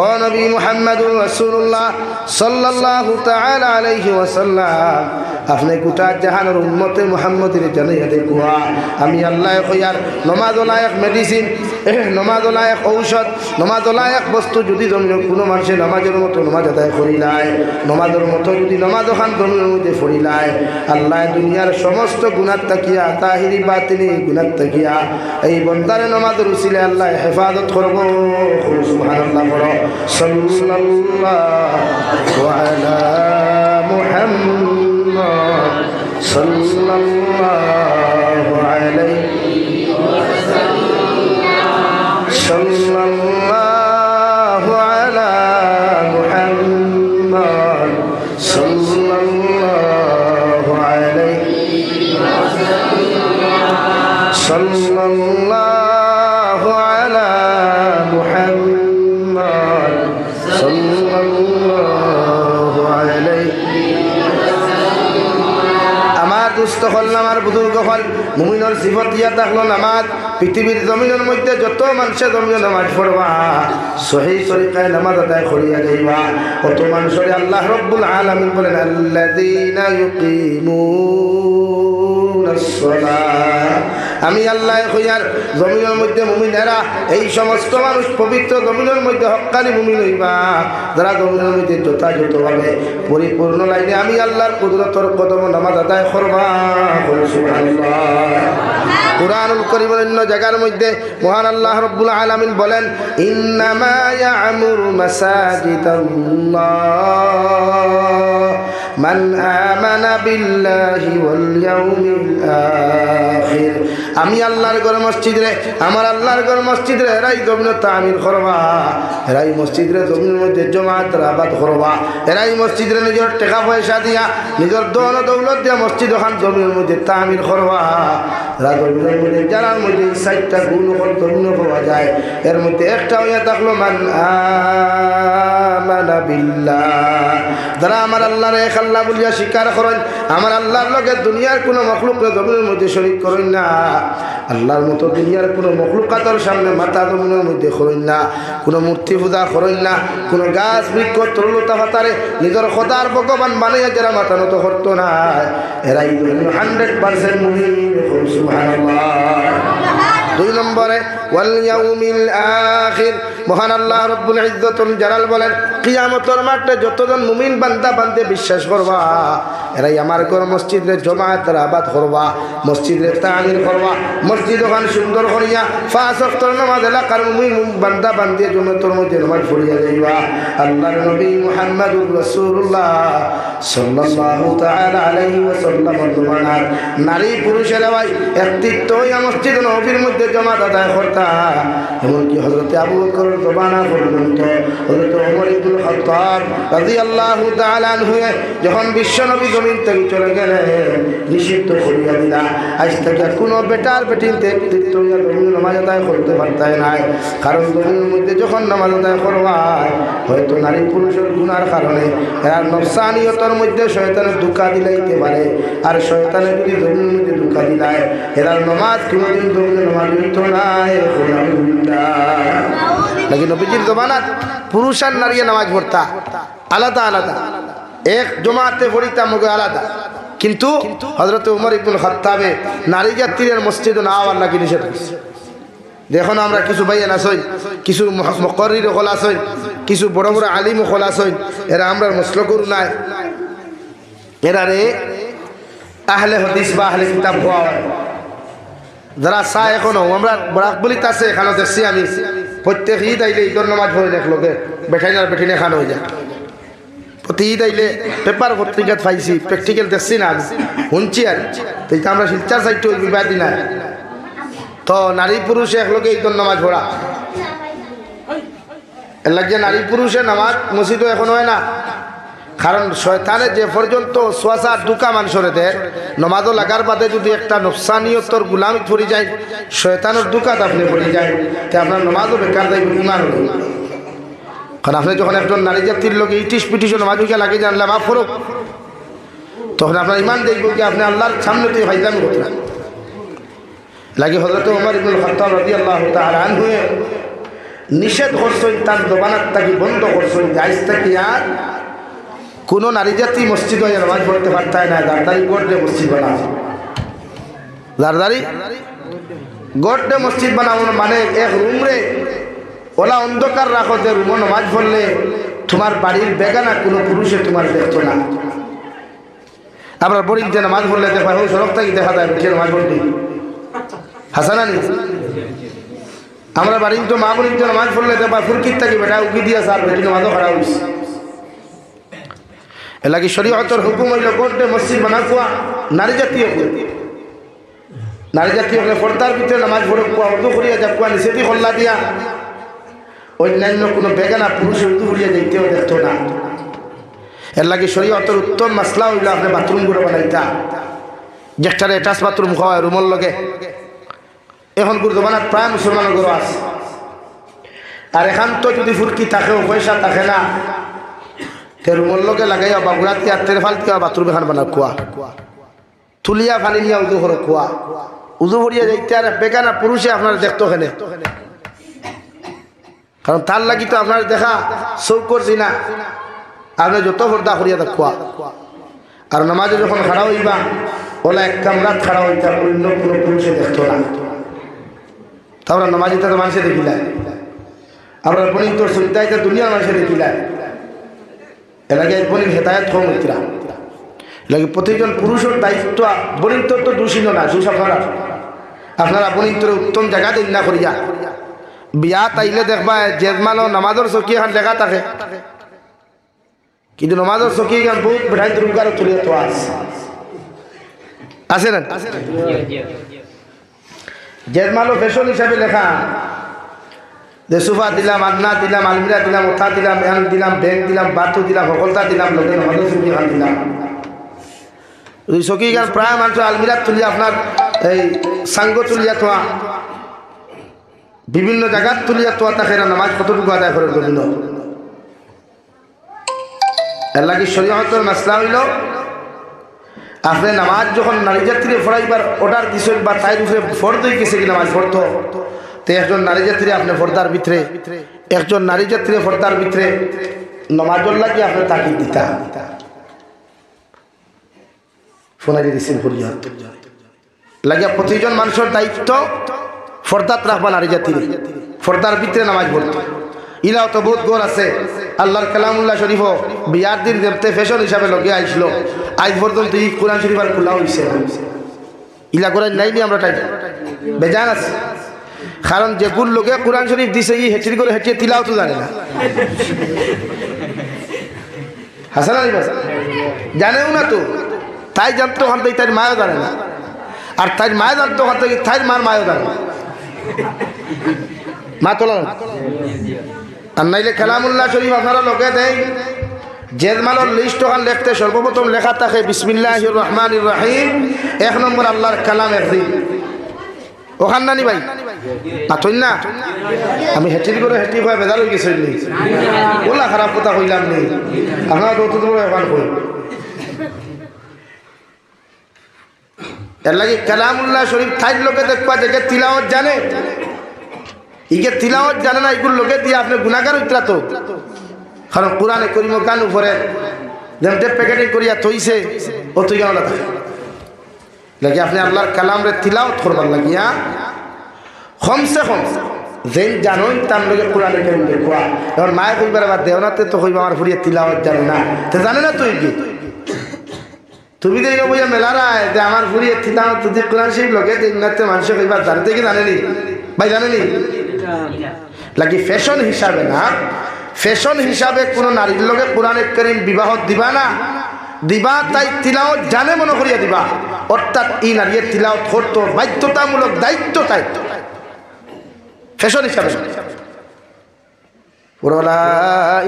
ও নবী মুহাম্মদুর রাসূলুল্লাহ সাল্লাল্লাহু তাআলা আলাইহি ওয়াসাল্লাম আপনি গোটা জাহানের উম্মতে মুহাম্মদের জানাইয়া দেখুয়া আমি আল্লাহ কইয়ার নামাজ হলো এক মেডিসিন, নামাজ হলো এক ঔষধ, নামাজ হলো এক বস্তু। যদি জমিনের কোনো মানুষের নামাজের মতো নামাজ আদায় করিলায়, নামাজের মতো যদি নামাজ ওখান জমিনের মধ্যে পড়িলায়, আল্লাহ দুনিয়ার সমস্ত গুনাহ তাকিয়া তাহিরি বাতিনি গুনাহ তাকিয়া এই বন্দারে নামাজের উসিলে আল্লাহ হেফাজত করব। সুবহানাল্লাহ বলো সাল্লাল্লাহু আলা মুহাম্মদ সাল্লাল্লাহু আলাইহি ওয়াসাল্লাম সাল্লাল্লাহু আলা মুহাম্মদ সাল্লাল্লাহু আলাইহি ওয়াসাল্লাম সাল্লাল্লাহু আলা মুহাম্মদ সাল্লাল্লাহু আলাইহি আমার দুস্থ হল আমার বুজুর্গ হল মুমিনের সিফত ইয়া থাকলো নামাজ। পৃথিবীর জমিনের মধ্যে যত মানুষের জমিনে নামাজ পড়বা, সহিহ তরিকায় নামাজ আদায় করিয়া যাইবা, কত মানুষের আল্লাহ রব্বুল আলামিন বলেন আল্লাযীনা ইউকিমুনাস সালাহ। আমি আল্লাহ কইয়ার জমিনের মধ্যে মুমিনেরা এই সমস্ত মানুষ পবিত্র জমিনের মধ্যে হক্কানি মুমিন হইবা, যারা জমিনের মধ্যে যথাযথভাবে পরিপূর্ণ লাইনে আমি আল্লাহর কুদরতের কদম নামাজ আদায় করবা। সুবহানাল্লাহ। কুরআনুল কারীমের অন্য জায়গার মধ্যে মহান আল্লাহ রব্বুল আলামিন বলেন ইন্নামা ইয়া'মুরু মাসাজিদাল্লাহ মান আমানা বিল্লাহি ওয়াল ইয়াউমিল আখির। আমি আল্লাহর ঘর মসজিদ রে, আমার আল্লাহর ঘর মসজিদ রে এরাই জমিনে তামির করবা, এরাই মসজিদ রে জমিনের মধ্যে জমাত আবাদ করবা, এরাই মসজিদ রে নিজের টাকা পয়সা দিয়া নিজের দৌল দৌলত দিয়া মসজিদ ওখান জমিনের মধ্যে তামির করবা। জমিনের মধ্যে যারার মধ্যে সাইটটা গুণ জমিন পাওয়া যায়, এর মধ্যে একটা হইয়া থাকলো মান আমানা বিল্লাহ, যারা আমার আল্লাহর এক আল্লাহ বলিয়া স্বীকার করেন, আমার আল্লাহর লগে দুনিয়ার কোনো মখলুককে জমিনের মধ্যে শরীক করেন না, আল্লাহর মতো দুনিয়ার কোনো মখলুকাতের সামনে মাথা জমিনের মধ্যে করেন না, কোনো মূর্তি পূজা করেন না, কোনো গাছ বৃক্ষ তরলতা পাতারে নিজের খোদার ভগবান বানাইয়া যারা মাথা নত করতো না, এরাই 100% মুমিন। সুবহানাল্লাহ। 2 নম্বরে ওয়াল ইয়াউমিল আখির, মহান আল্লাহ রব্বুল ইজ্জতুল জালাল বলেন কিয়ামতের মাঠে যতজন মুমিন বান্দা বান্দে বিশ্বাস করবা, এরাই আমার ঘর মসজিদে জমায়েত আবাদ করবা, মসজিদে তামির করবা, মসজিদ ওখান সুন্দর করিয়া 5 ওয়াক্ত নামাজ এলাকার মুমিন বান্দা বান্দে জমাতের মধ্যে নামাজ পড়িয়া যাইবা। আল্লাহর নবী মুহাম্মদুর রাসূলুল্লাহ সাল্লাল্লাহু তাআলা আলাইহি ওয়াসাল্লাম জমানার নারী পুরুষেরা ভাই একত্রিত হইয়া মসজিদ নববীর মধ্যে জমাত আদায় করতা। এমনকি হযরত আবু বকর জমানা পর্যন্ত হযরত ওমর ইবনে খাত্তাব রাদিয়াল্লাহু তাআলা আনহু যখন বিশ্বনবী জমিন থেকে চলে গেলেন, নিষিদ্ধ করিয়া দিলা আজ থেকে কোনো বেটার বেটিনতে একত্রিত হইয়া জমিন নামাজ আদায় করতে পারতাই নাই। কারণ জমিনের মধ্যে যখন নামাজ আদায় করবা হয়তো নারী পুরুষের গুনার কারণে এরা নফসানিয়তের মধ্যে শয়তানের ধোঁকা দিলাইতে পারে, আর শয়তানের যদি জমিনের মধ্যে ধোঁকা দিলায় এরা নামাজ কোনোদিন জমিনে নামাজ হইতো নাই। নাকি নবীজির জমানাত পুরুষ আর নারী নামাজ পড়তা আলাদা আলাদা, এক জমাতে পড়িতাম মগে আলাদা, কিন্তু হযরত ওমর ইবনে খাত্তাবে নারী জাতির মসজিদে না আওয়ার লাগি নিষেধ করছে। দেখুন আমরা কিছু ভাইয়ান আসই, কিছু মুকাররির হল আসই, কিছু বড় বড় আলিম হল আসই, এরা আমরা মসলা করু নাই, এরা রে আহলে হাদিস বা আহলে কিতাব হওয়া যারা চা এখনো আমরা বরাক বলিতে আছে এখানে দেখছি আমি প্রত্যেক ঈদ আইলে ঈদের নামাজ পড়ে দেখলোকে বেঠাইনার বেঠিনে খান হয়ে যায়। প্রতি ঈদ আইলে পেপার পত্রিকাত পাইছি, প্র্যাকটিক্যাল দেখছি না শুনছি, আর আমরা শিলচার সাইড ওই বিবাদী না তো নারী পুরুষে একলোকে ঈদের নামাজ পড়া এর লাগে নারী পুরুষে নামাজ মসজিদও এখন হয় না। কারণ শয়তানে যে পর্যন্ত সোয়াশা দুকা মানুষের দেয় নমাজও লাগার বাদে যদি একটা নফসানিয়তর গুলামি পড়ে যায়, শয়তানের দুকাত আপনি পড়ে যায়, তো আপনার নমাজও বেকার দেয় ইমান হল। কারণ আপনি যখন একজন নারী জাতির লোক ইটিস পিটিস নমাজ উঠে লাগে জানলে মাফ করুক, তখন আপনার ইমান দেখব কি আপনি আল্লাহর সামনে তুই ভাইজামি করতে লাগে। হযরত ওমর ইবনে খাত্তাব রাদিয়াল্লাহু তাআলা আনহু নিষেধ করছেন তার দোকানার থাকি বন্ধ করছেন আইজ থাকি আর কোনো নারী জাতি মসজিদ হয়ে নামাজ পড়তে পারতায় না দারদারি গড়ে মসজিদ বানাবো দারদারি গড়ে মসজিদ বানাবো মানে এক রুম রে ওলা অন্ধকার রাখো যে রুমো নামাজ পড়লে তোমার বাড়ির বেগানা কোনো পুরুষে তোমার দেখতো না আমরা বড়ি যে নামাজ পড়লে দেখা হয় সড়ক থাকি দেখা যায় বেশি নামাজ পড়লি হাসানা নি আমরা বাড়ির তো মা বলি নামাজ পড়লে দেখা ফুরকির থাকি বেটা উকি দিয়া সার বেটি নামাজও খারাপ হয়েছে এলাকি শরীয়তের হুকুম হইল গড়ে মসজিদ বানা কুয়া নারী জাতীয় হলে পর্দার ভিতরে নামাজ পড়ে কুয়া উর্দু করিয়া যা কুয়া নিষেধি হল্লা দিয়া অন্যান্য কোনো বেগানা পুরুষ উর্দু করিয়া যাইতেও দেখতো না এর লাগে শরীয়তের উত্তম মাসলা হইল আপনি বাথরুম করে বানাইতা যেটারে অ্যাটাচ বাথরুম খাওয়া রুমের লগে এখন গুরুদবানার প্রায় মুসলমানের ঘর আছে আর এখান তো যদি ফুরকি থাকেও পয়সা থাকে না তে রুমের লগে লাগাইয়া বাগুড়াতে আর তেরে ফালতে বাথরুম এখান বানা কুয়া তুলিয়া ফানি নিয়া উজু করে কুয়া উজু করিয়া যাইতে আর বেগানা পুরুষে আপনার দেখতো এখানে কারণ তার লাগি তো আপনার দেখা চৌক করছি না আপনি যত পর্দা করিয়া দেখুয়া আর নামাজে যখন খাড়া হইবা ওলা এক কামরাত খাড়া হইতা অন্য কোনো পুরুষে দেখতো না তারপরে নামাজিটা তো মানুষে দেখিলায় আমরা বলি তোর সুবিধাইতে দুনিয়ার মানুষে দেখিলায় এলাকে বলি হেদায়ত কম হইতরা এলাকে প্রতিজন পুরুষের দায়িত্ব বলিন তো দোষী না দোষ আপনারা বলিন তোর উত্তম জায়গা দিন না করিয়া বিয়া তাইলে দেখবা জেজমানো নামাজের চকি এখন লেখা থাকে কিন্তু নামাজের চকি এখন বহুত বেঠাই দুর্গার তুলে তো আছে না জেজমানো ফ্যাশন হিসাবে লেখা যে সোফা দিলাম আলনা দিলাম আলমিরা দিলাম ওঠা দিলাম এখান দিলাম ব্যাংক দিলাম বাথু দিলাম সকলতা দিলাম লোকে নামাজের চকি এখন দিলাম ওই চকি এখন প্রায় মানুষ আলমিরা তুলিয়া আপনার এই সাঙ্গ তুলিয়া থোয়া বিভিন্ন জায়গার তুলিয়া তোয়া তাকে নামাজ কতটুকু আদায় করে বিভিন্ন এর লাগে শরীয়তের মাসলা হইল আপনি নামাজ যখন নারী যাত্রী পড়াইবার অর্ডার দিছেন বা তাই উপরে ফর্দ হয়ে গেছে কি নামাজ পড়তো তো একজন নারী যাত্রী আপনি পর্দার ভিতরে একজন নারী যাত্রী পর্দার ভিতরে নামাজের লাগে আপনি তাকে দিতা শোনাই দিচ্ছেন শরীয়ত লাগিয়া প্রতিজন মানুষের দায়িত্ব ফর্দাত রাখবা নারী জাতি ফর্দার ভিতরে নামাজ পড়তো ইলাও তো বহুত গোর আছে আল্লাহর কালামুল্লাহ শরীফ বিয়ার দিন দেখতে ফ্যাশন হিসাবে লগে আইছিল আজ পর্যন্ত এই কোরআন শরীফ আর খোলা হয়েছে ইলা কোরআন নাই নি আমরা টাইম বেজান আছে কারণ যেগুন লোকে কোরআন শরীফ দিছে ই হেঁচড়ি করে হেঁচিয়ে তিলাও তো জানে না হাসান আলী ভাষা জানেও না তো তাই জানতো ওখান থেকে তাই মায়ও জানে না আর তাই মায় জানতো ওখান থেকে তাই মার মায়ও জানে না মা তোলা আর নাইলে কালামুল্লাহ শরীফ আপনারা লোকে দেয় জেজমালের লিস্ট ওখান লিখতে সর্বপ্রথম লেখা থাকে বিসমিল্লাহির রহমানির রহিম 1 নম্বর আল্লাহর কালাম একদিন ওখান নানি ভাই আতই না আমি হেঁটি করে হেঁটি ভাই বেজার হয়ে গেছি ওলা খারাপ কথা কইলাম নেই আপনারা তো তোমার ওখান কই এর লাগে কালামুল্লাহ শরীফ থাই লোকে দেখবা যে তিলাওয়াত জানে ইকে তিলাওয়াত জানে না এগুলো লোকে দিয়ে আপনি গুনাহগার হইতরা তো কারণ কোরআনে করিম গান উপরে যেমন প্যাকেটিং করিয়া থইছে ও তুই গান থাকে লাগে আপনি আল্লাহর কালামরে তিলাওয়াত করবার লাগিয়া কমসে কম যেন জানোই তার লোকে কোরআনে করিম দেখবা এবার মায়ে কইবার আবার দেওনাতে তো কইবা আমার ফুরিয়ে তিলাওয়াত জানে না তো জানে না তুই কি তুমি তো এই বইয়া মেলা রায় যে আমার ফুরিয়ে তিলাওয়াত তুই কোরআন শরীফ লোকে দিনাতে মানুষ কইবার জানতে কি জানেনি ভাই জানেনি লাগে ফ্যাশন হিসাবে না ফ্যাশন হিসাবে কোন নারীর লগে কোরআনে কারীম বিবাহ দিবা না দিবা তাই তিলাওয়াত জানে মনে করিয়া দিবা অর্থাৎ এই নারীর তিলাওয়াত করতে বাধ্যতামূলক দায়িত্ব তাই ফ্যাশন হিসাবে লা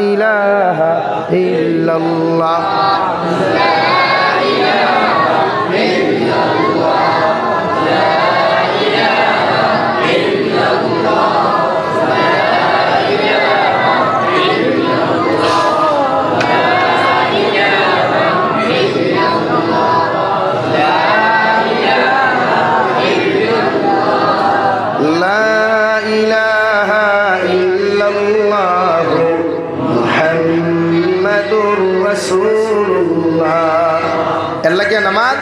ইলাহা ইল্লাল্লাহ লা ইলাহা ইল্লাল্লাহ لا إله إلا লাগে নামাজ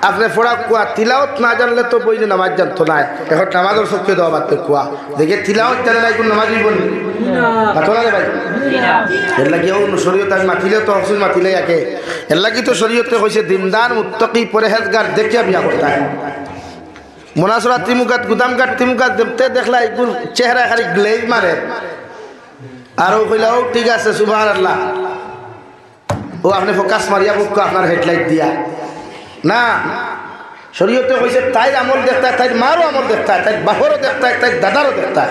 আপনি পড়া কুয়া তিলাওত না জানলে তো বইলে নামাজ জানতো না এখন নামাজের সবকে দেওয়া বাদ কুয়া দেখে তিলাওত জানে না কোন নামাজই বলি মাথো না রে ভাই এর লাগে শরীয়ত আমি মাতিলে তো অবশ্যই মাতিলে একে এর লাগে তো শরীয়তে কইছে দিনদার মুত্তাকি পরহেজগার দেখিয়া বিয়া করতে হয় মুনাসরা তিমুকাত গুদামঘাট তিমুকাত দেখতে দেখলা এগুন চেহারা খালি গ্লেজ মারে আর ও কইলাও ঠিক আছে সুবহানাল্লাহ ও আপনি ফোকাস মারিয়া বুক আপনার হেডলাইট দিয়া না শরীয়তে কইছে তাই আমল দেখতে তাই মারও আমল দেখতে তাই বাহরও দেখতে তাই দাদারও দেখতে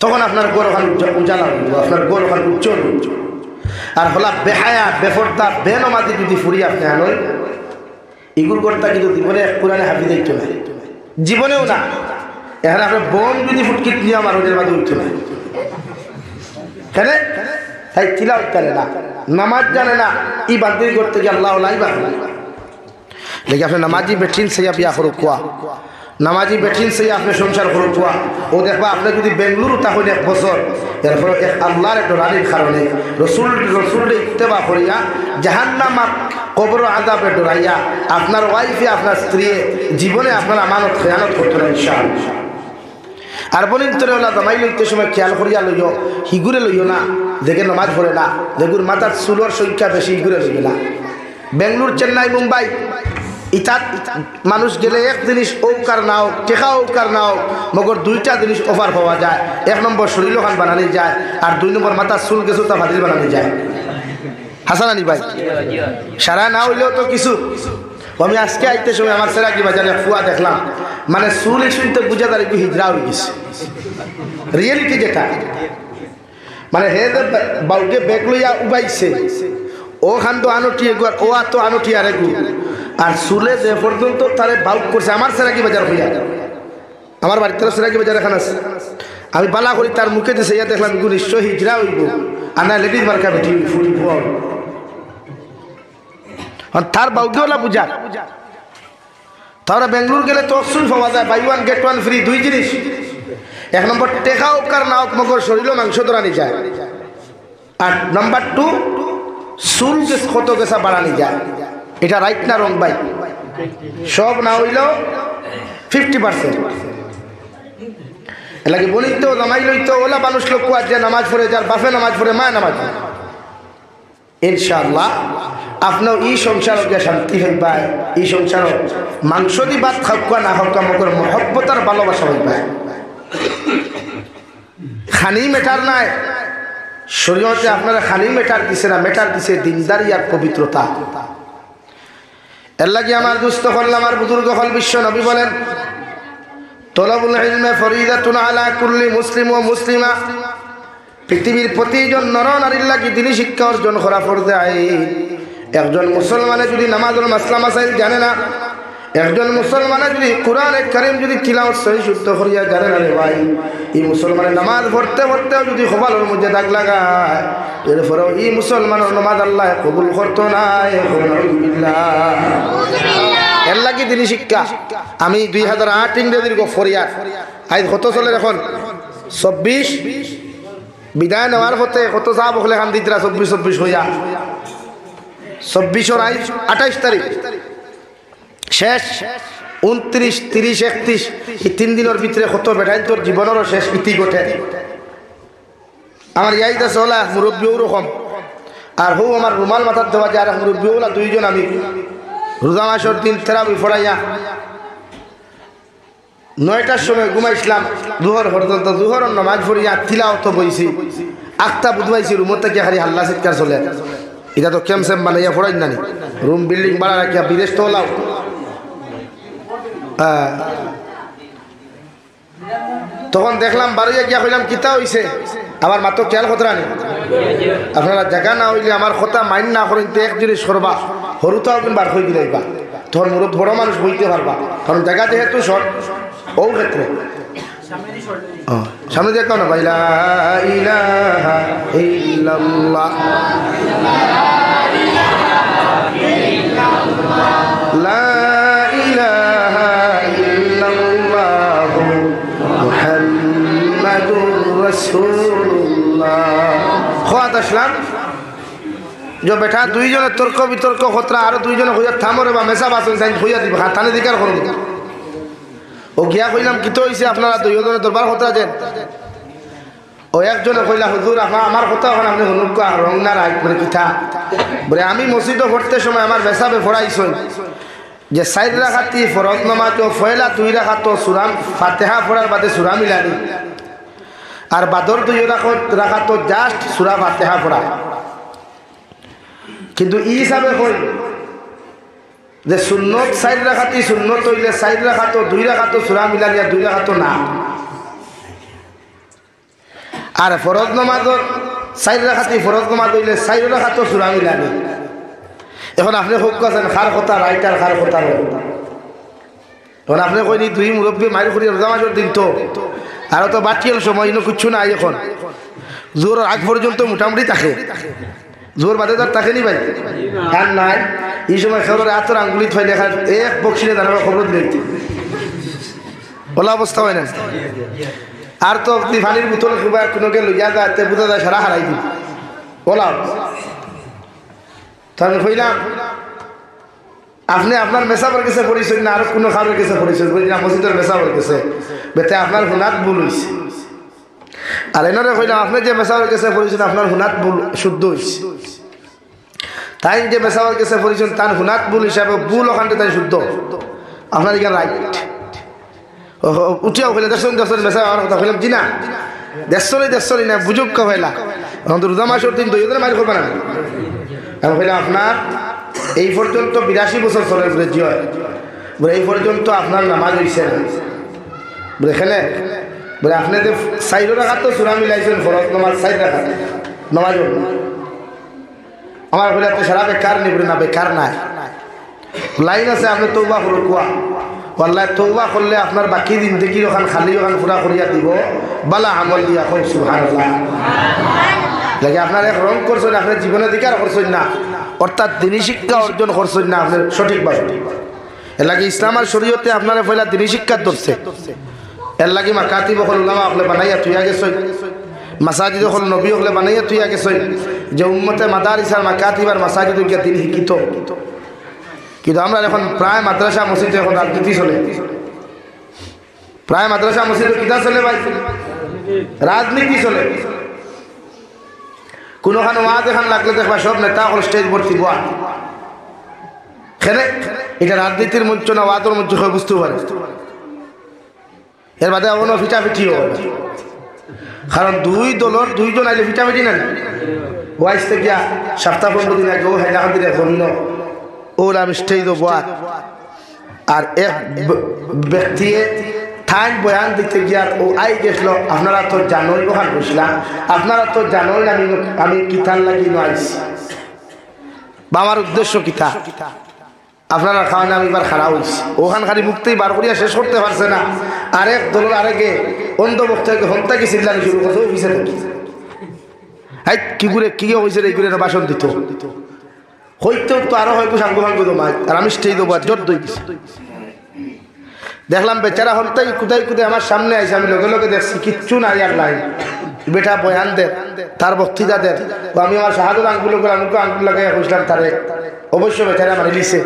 তখন আপনার গোর ওখান উজালা হইব আপনার গোর ওখান উজ্জ্বল হইব আর হলা বেহায়া বেফরদা বেনমাজি যদি ফুরি আপনি আনই এগুলো করতে কিন্তু জীবনে পুরানে হাফি দেখতো না জীবনেও না এখানে আপনার বোন যদি ফুটকিট নিয়ে আমার ওদের মাঝে উঠতো না কেন তাই তিলাওয়াত জানে না নামাজ জানে না ই বান্দির করতে গিয়ে আল্লাহ লাইবা লেকিন আপনি নামাজি বেঠিন সে বিয়া করো কুয়া নামাজি বেঠিন সে আপনি সংসার করো কুয়া ও দেখবা আপনি যদি বেঙ্গলুরু তাহলে 1 বছর এরপর আল্লাহর একটা রানীর কারণে রসুল ইত্তেবা করিয়া জাহান্নামার কবর আযাবে ডরাইয়া আপনার ওয়াইফে আপনার স্ত্রী জীবনে আপনার আমানত খেয়ানত করতে না ইনশাআল্লাহ আর বলিন তোরে ওলা জামাই লইতে সময় খেয়াল করিয়া লইও হিগুরে লইও না দেখে নামাজ পড়ে না দেখুন মাথার চুলোর সংখ্যা বেশি হিগুরে লইবে না বেঙ্গলুর চেন্নাই মুম্বাই ইতাত মানুষ গেলে এক জিনিস ঔকার নাও টেকা ঔকার নাও মগর 2টা জিনিস অফার পাওয়া যায় 1 নম্বর শরীর খান বানানি যায় আর 2 নম্বর মাথার চুল গেছো তা ভাদিল বানানি যায় হাসান আলী ভাই সারা না হইলেও তো কিছু আমি আজকে আইতে সময় আমার সেরা কি বাজারে ফুয়া দেখলাম মানে চুল শুনতে বুঝা দাঁড়ি হিজড়া হয়ে গেছে রিয়েলিটি যেটা মানে হে বাউকে বেগ লইয়া উবাইছে ও খান তো আনটি এগুয়ার ও আর তো আনটি আর এগু আর চুলে যে পর্যন্ত তারে বাউক করছে আমার সেরা কি বাজার হইয়া আমার বাড়িতে সেরা কি বাজার এখানে আছে আমি বালা করি তার মুখে দিছে ইয়া দেখলাম এগুলো নিশ্চয় হিজড়া হইব আর না লেডিস মার্কা বেটি ফুটি ফুয়া তার বাউকেওলা বুঝা তারা বেঙ্গলুর গেলে তো অপশন পাওয়া যায় বাই 1 গেট 1 ফ্রি 2 জিনিস 1 নম্বর টেকা উকার না হোক মগর শরীরও মাংস ধরানি যায় আর নাম্বার 2 চুল কত গেছা বাড়ানি যায় এটা রাইট না রং ভাই সব না হইলেও 50% এলাকি বলিত জামাই লইতো ওলা মানুষ লোক কুয়া যে নামাজ পড়ে যার বাপে নামাজ পড়ে মায় নামাজ পড়ে ইনশাআল্লাহ আপনার এই সংসারও গিয়ে শান্তি হইবা এই সংসার মাংস দি বাদ খাওয়া না খাওয়া মগর মহব্বতার ভালোবাসা হইবা খানি মেটার নাই শরীয়তে আপনারা খানি মেটার দিছে না মেটার দিছে দিনদারি আর পবিত্রতা এর লাগি আমার দুস্থ হল আমার বুজুর্গ হল বিশ্ব নবী বলেন তলাবুল ইলমে ফরিদাতুন আলা কুল্লি মুসলিম ও মুসলিমা পৃথিবীর প্রতিজন নর নারীর লাগি দিনী শিক্ষা অর্জন করা ফরজে আইন একজন মুসলমানে যদি নামাজুল মাসলা মাসাইল জানে না একজন মুসলমানে যদি কোরআনে কারীম যদি তিলাওয়াত সহি শুদ্ধ করিয়া জানে না রে ভাই এই মুসলমানের নামাজ পড়তে পড়তেও যদি খোবালের মধ্যে দাগ লাগায় এরপরেও এই মুসলমানের নামাজ আল্লাহ কবুল করতো না এর লাগি দিনী শিক্ষা আমি 2008 ইংরেজির ফরিয়া আজ কত চলে এখন 24 বিদায় নেওয়ার পথে কত চা বকলে খান দিতরা 24 হইয়া 24 আজ 28 তারিখ শেষ 29, 30, 31 এই 3 দিনের ভিতরে কত বেটাই তোর জীবনেরও শেষ ইতি ঘটে আমার ইয়াইতে চলা মুরব্বীও রকম আর হো আমার রুমাল মাথার দেওয়া যায় আর মুরব্বীওলা 2 জন আমি রোজা মাসের দিন থেরাপি ফড়াইয়া 9টার সময় ঘুমাইছিলাম দুহর পর্যন্ত দুহরের নামাজ পড়িয়া তিলাওয়াত বইছি 8টা বুধবাইছি রুমত থেকে খালি হাল্লা চিৎকার চলে এটা তো ক্যাম্প স্যাম্প বানাইয়া ফড়াই নানি রুম বিল্ডিং বাড়া রাখিয়া বিদেশ তো ওলাও তখন দেখলাম বাড়িয়ে গিয়া কইলাম কিতা হইছে আমার মাত্র খেয়াল খতরা নেই আপনারা জায়গা না হইলে আমার কথা মাইন না করেন তো এক জিনিস করবা হরুতাও কিন্তু বার হয়ে দিলাইবা তখন মুরত বড় মানুষ বইতে পারবা কারণ জায়গা যেহেতু শর্ট ও ক্ষেত্রে সামনে দেখো না ভাই লা ইলাহা ইল্লাল্লাহ লা ইলাহা ইল্লাল্লাহ মুহাম্মাদুর রাসূলুল্লাহ খোয়াত আসলাম যে বেটা দুইজনের তর্ক বিতর্ক খতরা আরো দুইজনে হইয়া থামরে বা মেসা বাসন সাইন হইয়া দিব থানে দিকার করব ও গিয়া কইলাম কি তো হইছে আপনারা দুইজনের দরবার খতরা যেন ও একজনে কইলা হুজুর আমার কথা এখন আপনি হনুক রং না রাইট বলে কিথা বলে আমি মসজিদে পড়তে সময় আমার মেসাবে পড়াইছই যে সাইড রাখাতি ফরজ নামাজ ও ফয়লা 2 রাখাত সূরা ফাতিহা পড়ার বাদে সূরা মিলানি আর বাদর 2 রাখাত জাস্ট সূরা ফাতিহা পড়া কিন্তু ই হিসাবে কই যে সুন্নত সাইড রাখাতি সুন্নত হইলে সাইড রাখাত 2 রাখাত সূরা মিলানি আর 2 রাখাত না আর ফরজ নামাজের সাইড রাখাতি ফরজ নামাজ হইলে সাইড রাখাত সূরা মিলানি এখন আপনি হোক আছেন খার কথা রাইটার খার কথা এখন আপনি কইনি দুই মুরব্বী মাইর করি রোজা মাসের দিন তো আর তো বাটিয়াল সময় ইনো কিচ্ছু নাই এখন জোর আগ পর্যন্ত মোটামুটি থাকে জোর বাদে তার থাকেনি ভাই আর নাই এই সময় খবর এত আঙ্গুলি থই দেখা এক বক্সিনে দাঁড়াবার খবর দিলে ওলা অবস্থা হয় না আর তো আপনি পানির বোতল কোনোকে লইয়া যায় বুঝা যায় সারা হারাই দিন ওলা তো আমি কইলাম আপনি আপনার মেসাবার কাছে পড়েছেন না আর কোনো খাবার কাছে পড়েছেন বলছিলাম মসজিদের মেসাবার কাছে বেতে আপনার হুনাত ভুল হয়েছে আর এনারে কইলাম আপনি যে মেসাবার কাছে পড়েছেন আপনার হুনাত ভুল শুদ্ধ হয়েছে তাই যে মেসাবার কাছে পড়েছেন তার হুনাত ভুল হিসাবে ভুল ওখানটা তাই শুদ্ধ আপনার এখানে রাইট উঠিয়াও কইলে দেখছেন মেসা আমার কথা কইলাম জি না দেড়শোই না বুঝুক কইলা এখন রোজা মাসের দিন 2 মাইল করবে না আমি কইলাম আপনার এই পর্যন্ত 82 বছর চলে জি হয় বলে এই পর্যন্ত আপনার নামাজ হয়েছে না বলে এখানে বলে আপনি যে 4 রাকাত তো সূরা মিলাইছেন ফরজ নামাজ 4 রাকাত নামাজ আমার বলে আপনি সারা বেকার নিবেন না বেকার নাই লাইন আছে আপনি তওবা করুন কোয়া ওয়াল্লাহ তওবা করলে আপনার বাকি জিন্দেগির ওখান খালি ওখান পুরা করিয়া দিব বালা আমল দিয়া কই সুবহানাল্লাহ লাগে আপনার এক রং করছেন আপনার জীবনে অধিকার করছেন না অর্থাৎ দিনী শিক্ষা অর্জন করছেন না আপনার সঠিকভাবে এর লাগে ইসলাম আর শরীয়তে আপনারা পয়লা দিনী শিক্ষা ধরছে এর লাগে মাকাতিব হল উলামা আপনি বানাইয়া তুইয়া গেছেন মাসাজিদ হল নবী হলে বানাইয়া তুইয়া গেছেন যে উম্মতে মাদারিস আর মাকাতিব আর মাসাজিদ গিয়া দিন শিক্ষিত কিন্তু আমরা এখন প্রায় মাদ্রাসা মসজিদে এখন রাজনীতি চলে প্রায় মাদ্রাসা মসজিদে কিতা চলে ভাই রাজনীতি চলে কোনোখানে ওয়াজ এখান লাগলে দেখবা সব নেতা হল স্টেজ ভর্তি গোয়া খেলে এটা রাজনীতির মঞ্চ না ওয়াজের মঞ্চ হয়ে বুঝতে পারে এর বাদে অন্য ফিটাফিটিও কারণ 2 দলের 2 জন আইলে ফিটাফিটি না ওয়াইজ থেকে সপ্তাহ 15 দিন আগে ও হাইলাকান দিলে গণ্য ওরা আমি স্টেজ গোয়া আর এক ব্যক্তি ঠাই বয়ান দিতে গিয়ার ও আই গেছিল আপনারা তো জানোই ওখান বসলাম আপনারা তো জানোই আমি কিতান লাগি আইছি বা আমার উদ্দেশ্য কিতা আপনারা খাওয়ান আমি এবার খারাপ হয়েছি ওখান খালি মুক্তি বার করিয়া শেষ করতে পারছে না আরেক দলের আরেকে অন্ধ বক্তাকে হত্যা কি চিল্লানি শুরু করছে অফিসে থাকি হাই কি করে কি হয়েছে এই করে বাসন দিত হইতেও তো আরো হয়তো সাঙ্গ ভাঙ্গ তোমার আর আমি স্টেজ দেবো জোর দই দেখলাম বেচারা হলতাই কোথায় কোথায় আমার সামনে আইসে আমি লগে লগে দেখছি কিচ্ছু নাই আর নাই বেটা বয়ান দেন তার বক্তৃতা দেন আমি আমার শাহাদুর আঙ্গুল করে আমাকে আঙ্গুল লাগাই বুঝলাম তারে অবশ্য বেচারা মানে লিছে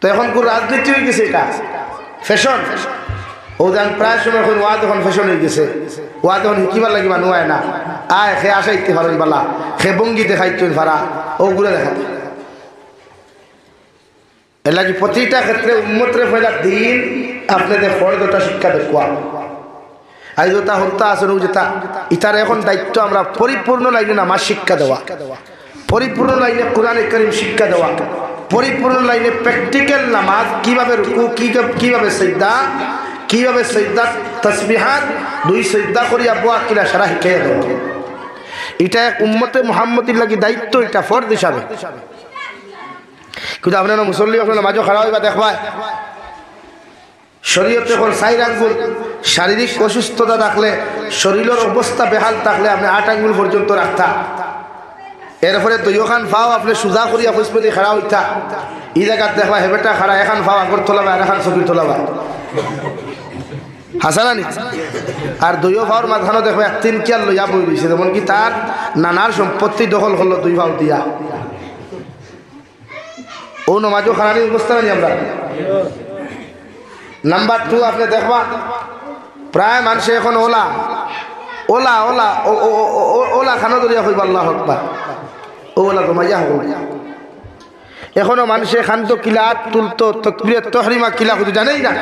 তো এখন কোন রাজনীতি হয়ে গেছে এটা ফ্যাশন ও যেন প্রায় সময় এখন ওয়া তখন ফ্যাশন হয়ে গেছে ওয়া তখন শিকিবার লাগি মানুষ আয় না আয় সে আসাইতে পারেন বালা সে ভঙ্গি দেখাইতেন ভাড়া ওগুলো দেখা এর লাগে প্রতিটা ক্ষেত্রে উম্মতরে ফেলা দিন আপনাদের ফরজটা শিক্ষা দেখুয়া আইজতা হত্যা আছে যেটা ইতার এখন দায়িত্ব আমরা পরিপূর্ণ লাইনে নামাজ শিক্ষা দেওয়া পরিপূর্ণ লাইনে কোরআন কারীম শিক্ষা দেওয়া পরিপূর্ণ লাইনে প্র্যাকটিক্যাল নামাজ কিভাবে রুকু কিভাবে সিজদা তাসবিহাত 2 সিজদা করিয়া বুয়া কিলা সারা শিখাইয়া দেওয়া এটা এক উম্মতে মুহাম্মদির লাগি দায়িত্ব এটা ফরজ হিসাবে কিন্তু আপনারা মুসল্লি আপনারা মাঝে খারাপ হইবা দেখবা শরীয়তে এখন 4 আঙ্গুল শারীরিক অসুস্থতা থাকলে শরীরের অবস্থা বেহাল থাকলে আপনি 8 আঙ্গুল পর্যন্ত রাখতা এরপরে 2 খান পাও আপনি সুজা করিয়া ফুসপতি খাড়া হইতা এই জায়গা দেখবা হেবেটা খাড়া এখান পাও আগর তোলাবা আর এখান চকির তোলাবা হাসানানি আর দুইও ভাওর মাঝখানে দেখো এক তিন কিয়ার লইয়া বই রয়েছে, যেমন কি তার নানার সম্পত্তি দখল করলো দুই ভাও দিয়া। ও নমাজও খানানি অবস্থা নেই আমরা। নাম্বার 2 আপনি দেখবা প্রায় মানুষ এখন ওলা ওলা ওলা ওলা খানা ধরিয়া হইব আল্লাহ আকবার, ওলা ঘুমাইয়া হল। এখনো মানুষে খান্ত কিলা তুলতো তকবীরে তহরিমা কিলা শুধু জানেই না।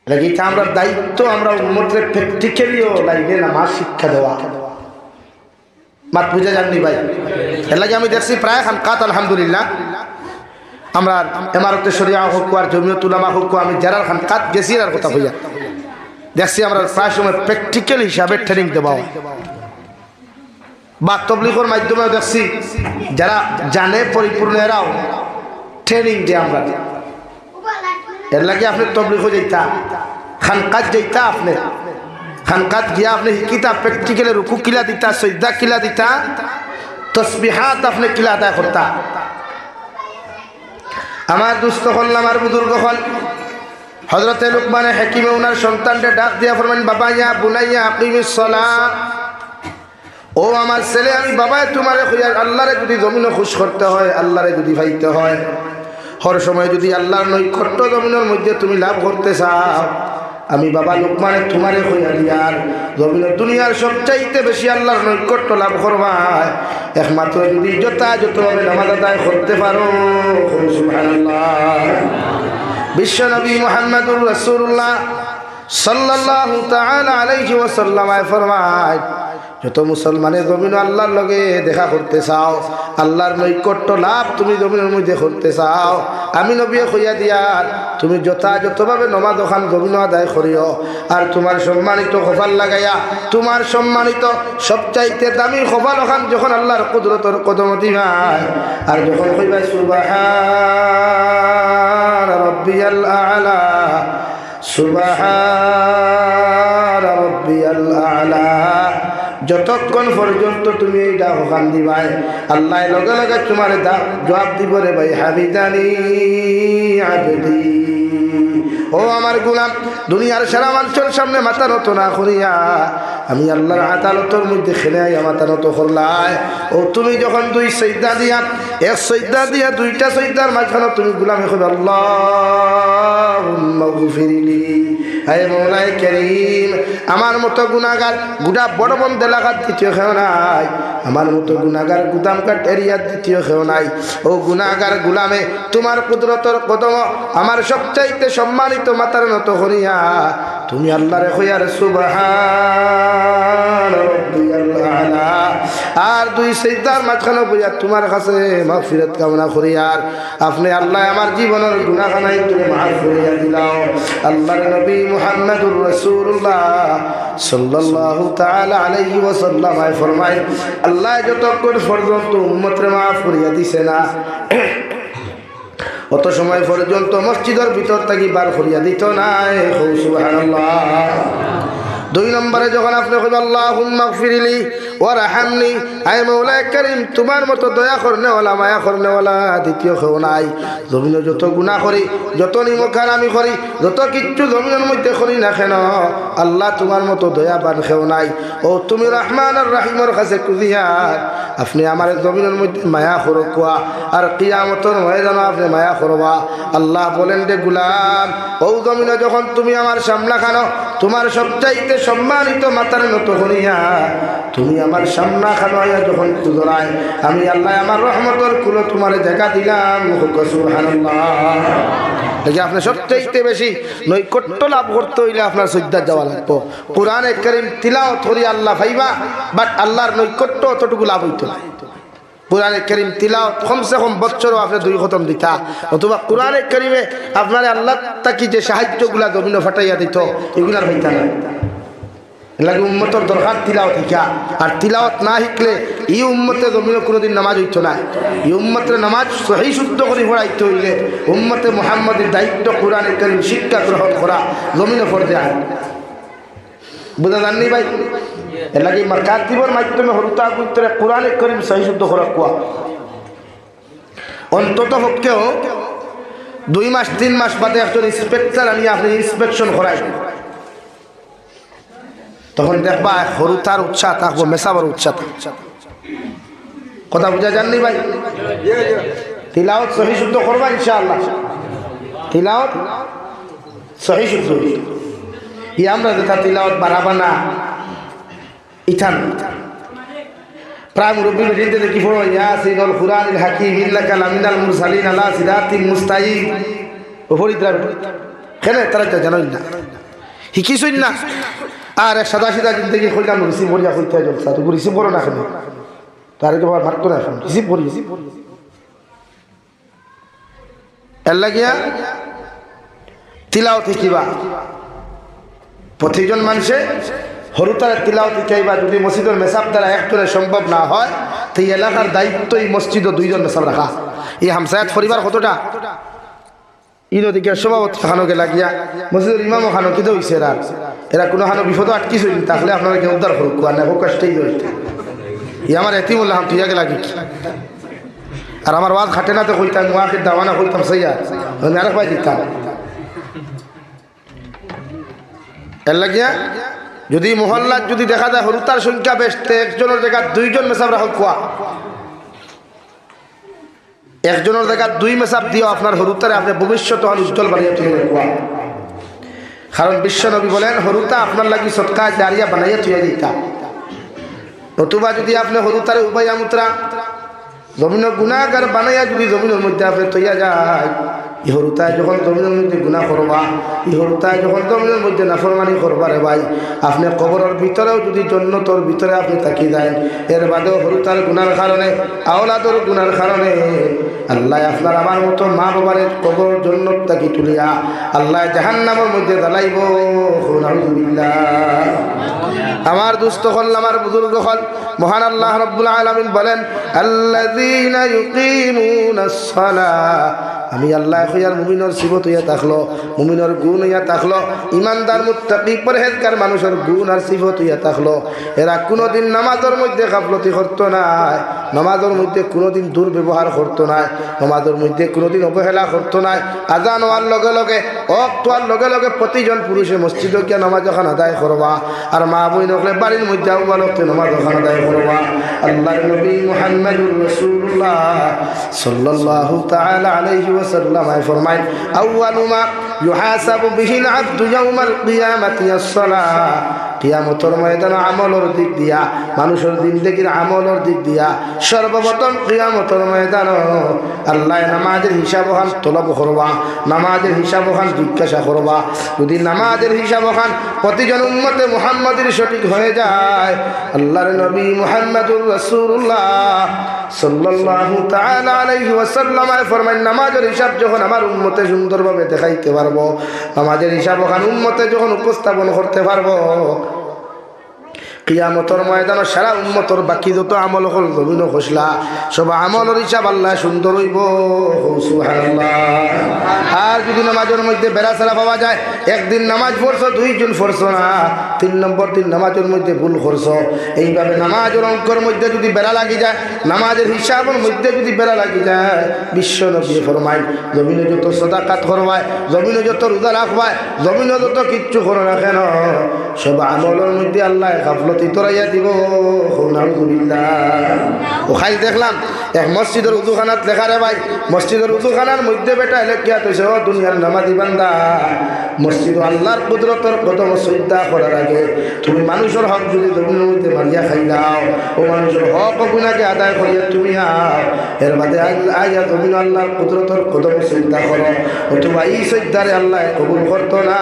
এটা আমরা দায়িত্ব, আমরা উম্মতের প্র্যাকটিক্যালিও লাইনে নামাজ শিক্ষা দেওয়া। মাত বুঝে যাননি ভাই? এর লাগে আমি দেখছি প্রায় খানকাত আলহামদুলিল্লাহ আমরা ইমারতে শরিয়া হোক আর জমিয়ত উলামা হোক, আমি যারা খানকাত গেছি আর কথা হইয়া দেখছি আমরা প্রায় সময় প্র্যাকটিক্যাল হিসাবে ট্রেনিং দেওয়া বা তবলিগের মাধ্যমেও দেখছি যারা জানে পরিপূর্ণ এরাও ট্রেনিং দিয়ে আমরা। এর লাগে আপনি তবলিগ যাইতা, খানকাত যাইতা, আপনি খানকাত গিয়া আপনি শিকিতা প্র্যাকটিক্যালে রুকু কিলা দিতা, সজদা কিলা দিতা, তসবিহাত আপনি কিলা আদায় করতা। আমার দুস্থ হল, আমার বুজুর্গ হল, হযরতে লুকমান হাকিমে ওনার সন্তানকে ডাক দিয়া ফরমাইন, বাবা ইয়া বুনাইয়া আকিমিস সালাত, ও আমার ছেলে, আমি বাবাই তোমারে কইয়া আল্লাহরে যদি জমিনে খুশ করতে হয়, আল্লাহরে যদি পাইতে হয়, হর সময় যদি আল্লাহর নৈকট্য জমিনের মধ্যে তুমি লাভ করতে চাও, আমি বাবা লুকমানে তোমারে কইয়া দিয়ার জমিনের দুনিয়ার সবচাইতে বেশি আল্লাহর নৈকট্য লাভ করবা একমাত্র যদি যথাযথভাবে নামাজ আদায় করতে পারো। সুবহানাল্লাহ। বিশ্বনবী মুহাম্মদুর রাসূলুল্লাহ সাল্লাল্লাহু তাআলা আলাইহি ওয়াসাল্লাম ফরমায়, যত মুসলমানের জমিন আল্লাহর লগে দেখা করতে চাও, আল্লাহর নৈকট্য লাভ তুমি জমিনের মধ্যে করতে চাও, আমি নবী কইয়া দিয়ার তুমি যথাযথভাবে নমাজ ওখান জমিন আদায় করিও। আর তোমার সম্মানিত কপাল লাগাইয়া, তোমার সম্মানিত সবচাইতে দামি কপাল ওখান যখন আল্লাহর কুদরতের কদম দিবাই, আর যখন কইবা সুবহান রাব্বিয়াল আ'লা, সুবহান রাব্বিয়াল আ'লা, যতক্ষণ পর্যন্ত তুমি এই ডাক ওখান দিবাই, আল্লাহ লগে লগে তোমার জবাব দিব, রে ভাই হাবিদানি আবদি, ও আমার গোলাম, দুনিয়ার সারা মানুষের সামনে মাথা নত না করিয়া আমি আল্লাহর আদালতের মধ্যে খেলে আইয়া মাথা নত করলাই। ও তুমি যখন দুই সজদা দিয়া, এক সজদা দিয়া দুইটা সজদার মাঝখানে তুমি গোলামে কইবা আল্লাহুম্মা গফিরলি, হে মওলাই কারীম, আমার মতো গুনাহগার গুড়া বড় বন্ধ এলাকার দ্বিতীয় কেউ নাই, আমার মতো গুনাহগার গুদামকাট এরিয়ার দ্বিতীয় কেউ নাই। ও গুনাহগার গুলামে তোমার কুদরতের কদম আমার সবচাইতে সম্মানিত মাথার নত করিয়া তুমি আল্লাহরে কইয়ার সুবহান রাব্বিয়াল আ'লা, আর দুই সিজদার মাঝখানে বইয়া তোমার কাছে মাগফিরাত কামনা করিয়ার আপনি আল্লাহ আমার জীবনের গুনাহখানাই তুমি মাফ করিয়া দিলাও। আল্লাহর নবী মুহাম্মদুর রাসূলুল্লাহ সাল্লাল্লাহু তাআলা আলাইহি ওয়াসাল্লাম ফরমায়, আল্লাহ যতক্ষণ পর্যন্ত উম্মতরে মাফ করিয়া দিছে না, অত সময় পর্যন্ত মসজিদের ভিতর থেকে বার করিয়া দিত নাই। সুবহানাল্লাহ। 2 নম্বরে যখন আপনি কইবেন আল্লাহুম্মা গফিরলি ওয়ারহামনি, আয় মওলাই কারীম, তোমার মতো দয়া করনেওয়ালা মায়া করনেওয়ালা দ্বিতীয় কেউ নাই। জমিনে যত গুনাহ করি, যত নিমখান আমি করি, যত কিচ্ছু জমিনের মধ্যে করি না কেন, আল্লাহ তোমার মতো দয়াবান কেউ নাই। ও তুমি রহমান আর রহিমের কাছে কুজিয়া আপনি আমার জমিনের মধ্যে মায়া করো কোয়া, আর কিয়ামতের ময়দানে আপনি মায়া করবা। আল্লাহ বলেন, রে গুলাম, ও জমিনে যখন তুমি আমার সামনা খানো, তোমার সবচাইতে সম্মানিত মাতার নত করিয়া তুমি আমার সামনা খানোয়া যখন কুদরায়, আমি আল্লাহ আমার রহমতের কুলো তোমার জায়গা দিলাম। সুবহানাল্লাহ। দেখি আপনি সবচাইতে বেশি নৈকট্য লাভ করতে হইলে আপনার সজ্জা যাওয়া লাগবো। কোরআনে কারীম তিলাওয়াত করি আল্লাহ ভাইবা, বাট আল্লাহর নৈকট্য অতটুকু লাভ হইতো না। কোরআনে কারীম তিলাওয়াত কমসে কম বছরও আপনি 2 খতম দিতা, অথবা কোরআনে কারীমে আপনার আল্লাহ তাকি যে সাহায্যগুলা জমিনে ফাটাইয়া দিত এগুলার হইতা না। লাগে উম্মতের দরকার তিলাওয়াত শিখা, আর তিলাওয়াত না শিখলে এই উম্মতে জমিনে কোনোদিন নামাজ হইতো না। এই উম্মতের নামাজ সহি শুদ্ধ করে পড়াইতে হইলে উম্মতে মুহাম্মাদের দায়িত্ব কোরআনে কারীম শিক্ষা গ্রহণ করা, জমিনে পড়তে হয়। বুঝা জাননি ভাই? এর লাগে মাকাতিবের মাধ্যমে হরুতা গুত্রে কোরআনে কারীম সহি শুদ্ধ করা কোয়া। অন্তত পক্ষেও 2 মাস 3 মাস বাদে একজন ইন্সপেক্টর আনি আপনি ইন্সপেকশন করাই, তখন দেখবা হরুতার উৎসাহ থাকবো, মেসাবার উৎসাহ থাকবো। কথা বুঝা যাননি ভাই? তিলাওয়াত সহি শুদ্ধ করবা ইনশাআল্লাহ, তিলাওয়াত সহি শুদ্ধ। ই আমরা যেটা তিলাওয়াত বাড়াবা না ইঠান প্রায় মুরব্বী মিটিংতে দেখি পড়ো ইয়াসিনুল কুরআনিল হাকিম ইন্নাকা লামিনাল মুরসালিন আলা সিরাতিল মুস্তাকিম ওপরিদ্রা কেন তারা জানেন না, শিকিছই না। আর এক সাদা সিধা জিন্দগি কইলাম রিসিভ করিয়া কইতে জলসা তো রিসিভ করো না কেন, তার তো ভাবতো না এখন রিসিভ করি এর লাগিয়া তিলাওয়াত শিকিবা। প্রতিজন মানুষে হরুতার তিলাওয়াত শিখাইবা। যদি মসজিদের মেসাব দ্বারা একজনের সম্ভব না হয় তো এই এলাকার দায়িত্ব এই মসজিদ 2 জন মেসাব রাখা। এই হামসায়াত পরিবার কতটা ইনদিকে সভাপতি খানোকে লাগিয়া মসজিদের ইমামও খানো কিন্তু হয়েছে এরা কোনো খানো বিপদ আটকিস হইনি, তাহলে আপনারা কেউ উদ্ধার করুক আর না কষ্টেই রয়েছে। ই আমার এটি বললাম তুই আগে লাগি আর আমার ওয়াজ খাটে না তো কইতাম ওয়াকে দাওয়ানা কইতাম সাইয়া আমি আরেক ভাই দিতাম। এর লাগিয়া যদি মহল্লার যদি দেখা যায় হরুতার সংখ্যা বেশতে একজনের জায়গা 2 জন মেসাব রাখো কোয়া, একজনের জায়গা 2 মেসাব দিও আপনার হরুতারে আপনি ভবিষ্যৎ উজ্জ্বল বানিয়ে তুলে কোয়া। কারণ বিশ্ব নবী বলেন হরুতা আপনার লাগি সৎকা জারিয়া বানাইয়া তুলে দিতা। নতুবা যদি আপনি হরুতারে উবাইয়া মুত্রা জমিন গুণাগার বানাইয়া যদি জমিনের মধ্যে আপনি তৈয়া যায়, ইহরুতায় যখন জমিনের মধ্যে গুণা করবা, ইহরুতায় যখন জমিনের মধ্যে নাফরমানি করবা রে ভাই, আপনি কবরের ভিতরেও যদি জন্নতর ভিতরে আপনি তাকি যায়, এর বাদেও হরুতার গুণার কারণে আওলাদর গুণার কারণে আল্লাহ আপনার আমার মতো মা বাবার কবর জন্নত তাকি তুলিয়া আল্লাহ জাহান্নামের মধ্যে জ্বালাইব। আমার দুস্থ হল আমার বুজুর্গ হল মহান আল্লাহ রাব্বুল আলামিন বলেন আল্লাযীনা ইউকিমুনাস সালাহ, আমি আল্লাহ কইয়ার মুমিনের সিফত হইয়া থাকলো, মুমিনের গুণ হইয়া থাকলো, ইমানদার মুত্তাকি পরহেজগার মানুষের গুণ আর সিফত হইয়া থাকলো, এরা কোনোদিন নামাজের মধ্যে গাফলতি করতো না, নামাজের মধ্যে কোনোদিন দুর্ব্যবহার করতো না, নামাজের মধ্যে কোনোদিন অবহেলা করতো না। আজান হওয়ার লগে লগে ওয়াক্ত হওয়ার লগে লগে প্রতিজন পুরুষে মসজিদে গিয়া নামাজ ওখানে আদায় করবা, আর মা বোন হলে বাড়ির মধ্যে আউ্বালতে নামাজ ওখানে আদায় করবা। আল্লাহর নবী মুহাম্মদুর রাসূলুল্লাহ সাল্লাল্লাহু তাআলা আলাইহি ওয়াসাল্লাম ফরমায় আউয়ালু মা ইউহাসাবু বিহিল আবদু ইয়াউমাল কিয়ামাতি আস-সালাহ। কিয়ামতের ময়দানে আমলের দিক দিয়া, মানুষের জিন্দেগির আমলের দিক দিয়া সর্বপ্রথম কিয়ামতের ময়দানে আল্লাহ নামাজের হিসাব ওখান তলব করবা, নামাজের হিসাব ওখান জিজ্ঞাসা করবা। যদি নামাজের হিসাব ওখান প্রতিজন উম্মতে মুহাম্মাদের সঠিক হয়ে যায়, আল্লাহর নবী মুহাম্মদুর রাসূলুল্লাহ সাল্লাল্লাহু তাআলা আলাইহি ওয়াসাল্লাম ফরমান নামাজের হিসাব যখন আমার উম্মতে সুন্দরভাবে দেখাইতে পারবো, নামাজের হিসাব ওখান উম্মতে যখন উপস্থাপন করতে পারবো, কিয়ামতের ময়দানে সারা উম্মতর বাকি যত আমল হল জমিন খসলা সব আমলের হিসাব আল্লাহ সুন্দর হইব। সুবহানাল্লাহ। আর যদি নামাজের মধ্যে বেড়াচেরা পাওয়া যায়, একদিন নামাজ পড়ছো 2 জন পড়ছো না, 3 নম্বর দিন নামাজের মধ্যে ভুল করছো, এইভাবে নামাজের অঙ্কের মধ্যে যদি বেড়া লাগি যায়, নামাজের হিসাবের মধ্যে যদি বেড়া লাগি যায়, বিশ্ব নবী ফরমায় জমিনে যত সাদাকাত করবায়, জমিনে যত রোজা রাখবায়, জমিনে যত কিচ্ছু করো না কেন, সব আমলের মধ্যে আল্লাহ গাফলতি তোরাইয়া দিব। ও খাই দেখলাম এক মসজিদের উজুখানাত লেখা রে ভাই, মসজিদের উজুখানার মধ্যে বেটা লেখিয়া তৈছে ও দুনিয়ার নামাজি বান্দা, মসজিদ আল্লাহর কুদরতের কদম শ্রদ্ধা করার আগে তুমি মানুষের হক যদি জমিনের মধ্যে মারিয়া খাইলাও, ও মানুষের হক গুণাকে আদায় করিয়া তুমি এর বাদে আইয়া জমিন আল্লাহর কুদরতের কদম শ্রদ্ধা করো, অথবা এই শ্রদ্ধারে আল্লাহ কবুল করতো না।